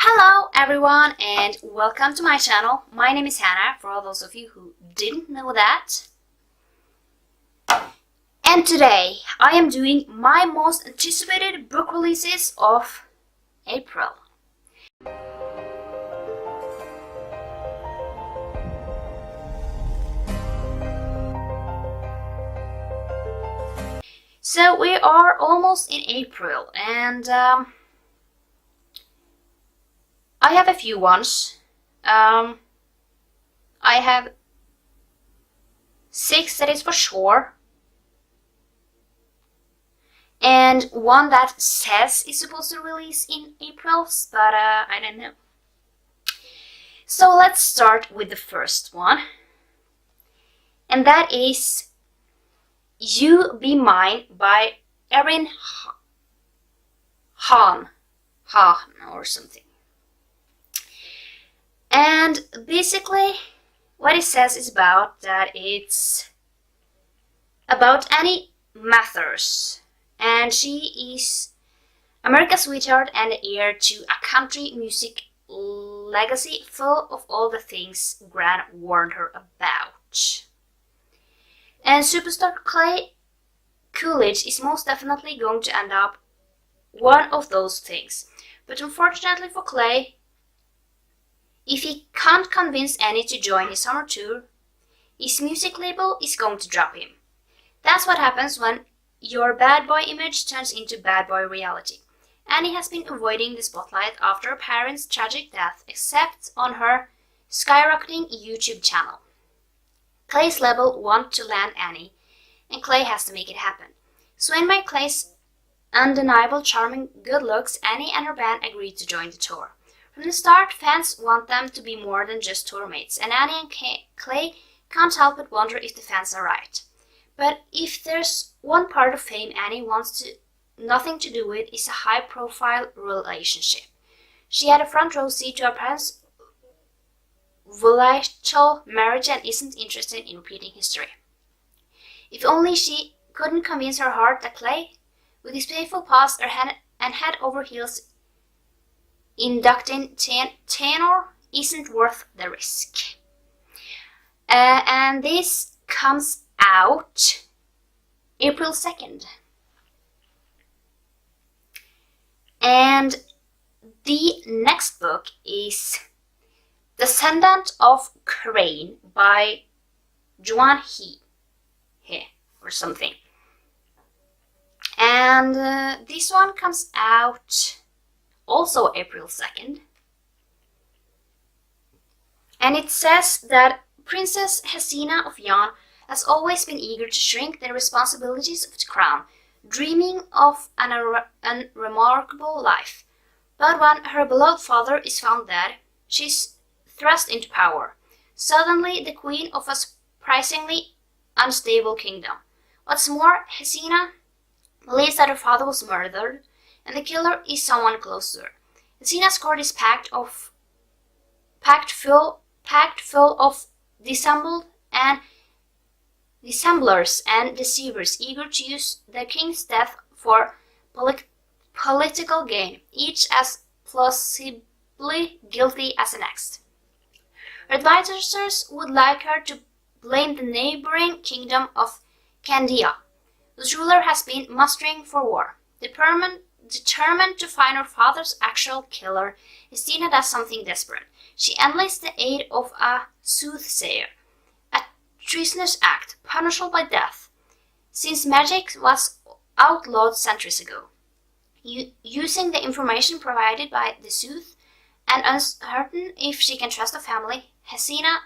Hello everyone and welcome to my channel. My name is Hannah, for all those of you who didn't know that. And today I am doing my most anticipated book releases of April. So we are almost in April and I have a few ones. I have 6 that is for sure, and one that says is supposed to release in April, but I don't know. So let's start with the first one, and that is You Be Mine by Erin Hahn or something. And basically what it says is about that it's about Annie Mathers, and she is America's sweetheart and the heir to a country music legacy full of all the things Gran warned her about. And superstar Clay Coolidge is most definitely going to end up one of those things. But unfortunately for Clay, if he can't convince Annie to join his summer tour, his music label is going to drop him. That's what happens when your bad boy image turns into bad boy reality. Annie has been avoiding the spotlight after her parents' tragic death, except on her skyrocketing YouTube channel. Clay's label wants to land Annie, and Clay has to make it happen. Swayed by Clay's undeniable charming good looks, Annie and her band agreed to join the tour. From the start, fans want them to be more than just tour mates, and Annie and Clay can't help but wonder if the fans are right. But if there's one part of fame Annie wants nothing to do with, is a high-profile relationship. She had a front row seat to her parents' volatile marriage and isn't interested in repeating history. If only she couldn't convince her heart that Clay, with his painful past and head over heels inducting tenor, isn't worth the risk. And this comes out April 2nd. And the next book is Descendant of Crane by Joan He or something. And this one comes out also April 2nd. And it says that Princess Hesina of Yan has always been eager to shrink the responsibilities of the crown, dreaming of an unremarkable life. But when her beloved father is found dead, she's thrust into power, suddenly the queen of a surprisingly unstable kingdom. What's more, Hesina believes that her father was murdered, and the killer is someone close to her. Hesina's court is packed full of dissemblers and deceivers eager to use the king's death for political gain, each as plausibly guilty as the next. Her advisors would like her to blame the neighboring kingdom of Candia, whose ruler has been mustering for war. Determined to find her father's actual killer, Hesina does something desperate. She enlists the aid of a soothsayer, a treasonous act, punishable by death, since magic was outlawed centuries ago. Using the information provided by the sooth, and uncertain if she can trust the family, Hesina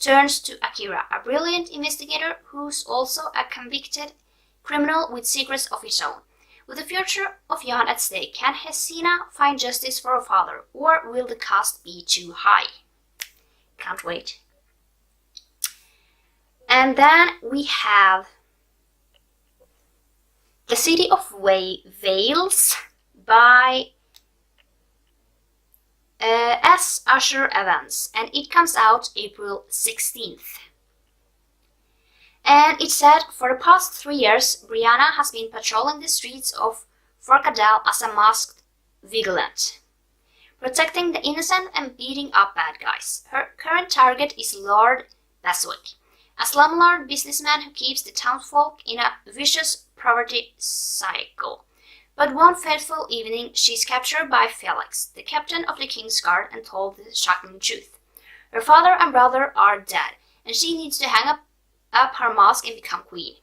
turns to Akira, a brilliant investigator who's also a convicted criminal with secrets of his own. With the future of Yan at stake, can Hesina find justice for her father, or will the cost be too high? Can't wait. And then we have The City of Vales by S. Usher Evans, and it comes out April 16th. And it said, for the past 3 years, Brianna has been patrolling the streets of Forcadell as a masked vigilant. protecting the innocent and beating up bad guys. Her current target is Lord Beswick, a slumlord businessman who keeps the townsfolk in a vicious poverty cycle. But one fateful evening, she's captured by Felix, the captain of the King's Guard, and told the shocking truth. Her father and brother are dead, and she needs to hang up her mask and become queen.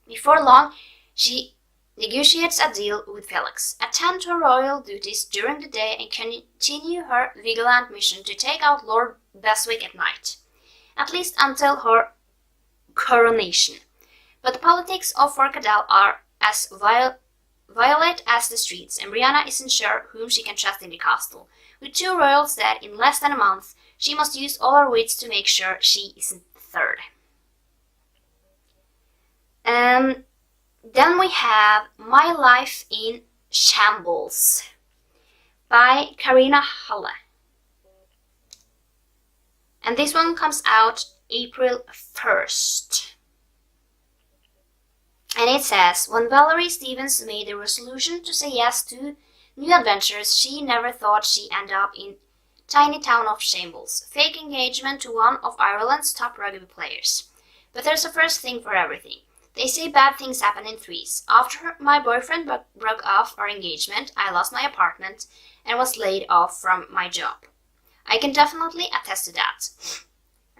Before long, she negotiates a deal with Felix, attend to her royal duties during the day and continue her vigilant mission to take out Lord Beswick at night, at least until her coronation. But the politics of Forcadell are as violent as the streets, and Brianna isn't sure whom she can trust in the castle. With 2 royals dead in less than a month, she must use all her wits to make sure she isn't third. Then we have My Life in Shambles by Karina Halle. And this one comes out April 1st. And it says, when Valerie Stevens made the resolution to say yes to new adventures, she never thought she'd end up in tiny town of Shambles, fake engagement to one of Ireland's top rugby players. But there's a first thing for everything. They say bad things happen in threes. After my boyfriend broke off our engagement, I lost my apartment and was laid off from my job. I can definitely attest to that.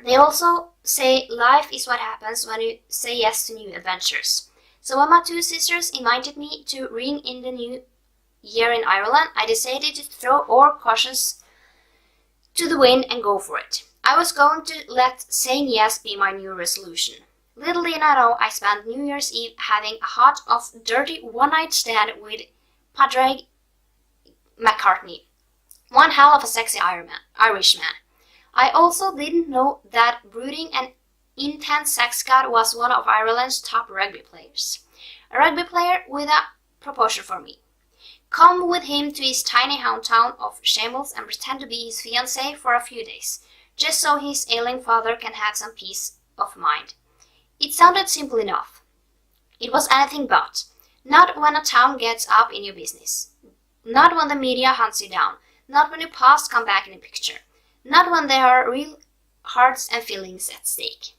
They also say life is what happens when you say yes to new adventures. So when my 2 sisters invited me to ring in the new year in Ireland, I decided to throw all cautions to the wind and go for it. I was going to let saying yes be my new resolution. Little did I know, I spent New Year's Eve having a hot of dirty one-night stand with Padraig McCartney, one hell of a sexy Irishman. I also didn't know that brooding and intense sex god was one of Ireland's top rugby players. A rugby player with a proposal for me. Come with him to his tiny hometown of Shambles and pretend to be his fiancée for a few days, just so his ailing father can have some peace of mind. It sounded simple enough. It was anything but. Not when a town gets up in your business. Not when the media hunts you down. Not when your past come back in the picture. Not when there are real hearts and feelings at stake.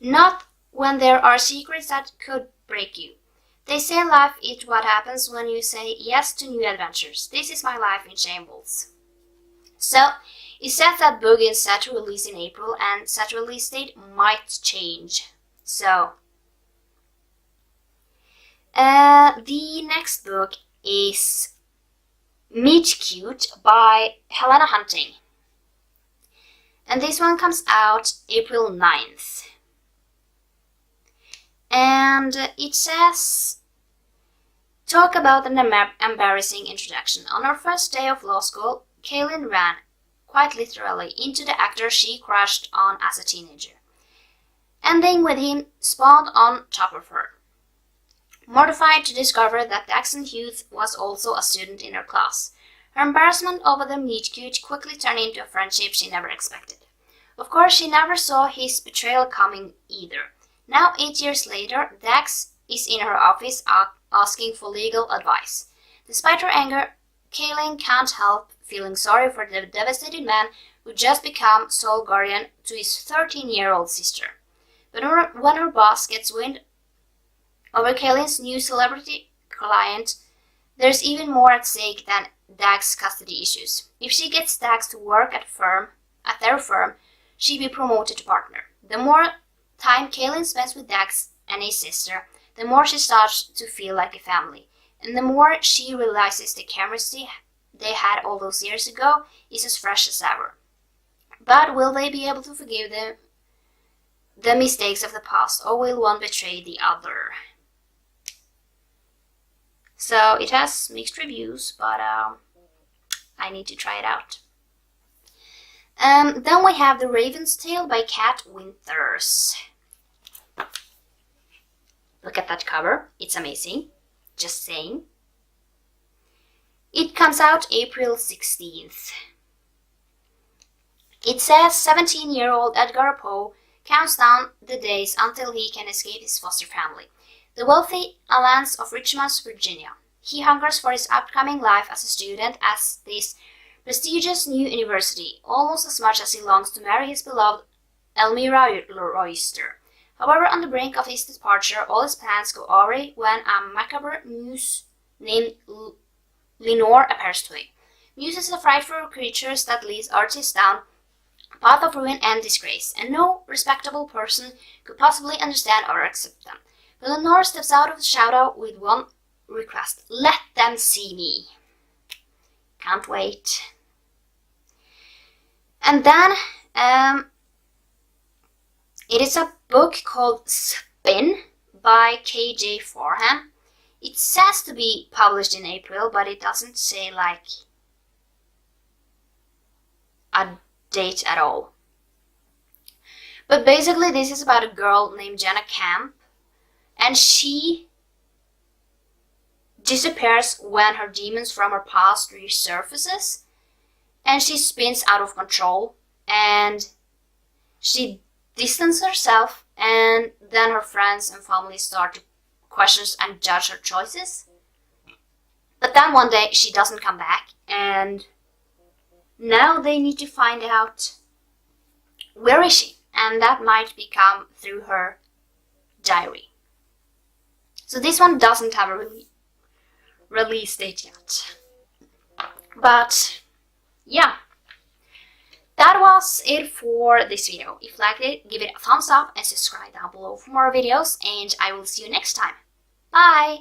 Not when there are secrets that could break you. They say life is what happens when you say yes to new adventures. This is my life in Shambles. So, it said that book is set to release in April, and set release date might change. So, the next book is Meet Cute by Helena Hunting. And this one comes out April 9th. And it says, talk about an embarrassing introduction. On her first day of law school, Kaylin ran, quite literally, into the actor she crushed on as a teenager. Ending with him spawned on top of her. Mortified to discover that Daxon Hughes was also a student in her class, her embarrassment over the meet cute quickly turned into a friendship she never expected. Of course, she never saw his betrayal coming either. Now, 8 years later, Dax is in her office asking for legal advice. Despite her anger, Kaylin can't help feeling sorry for the devastated man who just became sole guardian to his 13-year-old sister. But when her boss gets wind over Kaylin's new celebrity client, there's even more at stake than Dax's custody issues. If she gets Dax to work at their firm, she'll be promoted to partner. The more time Kaylin spends with Dax and his sister, the more she starts to feel like a family, and the more she realizes the chemistry they had all those years ago is as fresh as ever. But will they be able to forgive the mistakes of the past, or will one betray the other? So it has mixed reviews, but I need to try it out. Then we have The Raven's Tale by Kat Winters. Look at that cover. It's amazing. Just saying. It comes out April 16th. It says 17-year-old Edgar Poe counts down the days until he can escape his foster family. the wealthy lands of Richmond, Virginia. He hungers for his upcoming life as a student at this prestigious new university, almost as much as he longs to marry his beloved Elmira Royster. However, on the brink of his departure, all his plans go awry when a macabre muse named Lenore appears to him. Muses are frightful creatures that lead artists down a path of ruin and disgrace, and no respectable person could possibly understand or accept them. But Lenore steps out of the shadow with one request: let them see me. Can't wait. And then it is a book called Spin by K.J. Forhan. It says to be published in April, but it doesn't say like a date at all. But basically this is about a girl named Jenna Camp, and she disappears when her demons from her past resurfaces, and she spins out of control, and she distances herself, and then her friends and family start to question and judge her choices. But then one day she doesn't come back, and now they need to find out where is she, and that might become through her diary. So this one doesn't have a release date yet. But yeah, that was it for this video. If you liked it, give it a thumbs up and subscribe down below for more videos, and I will see you next time. Bye!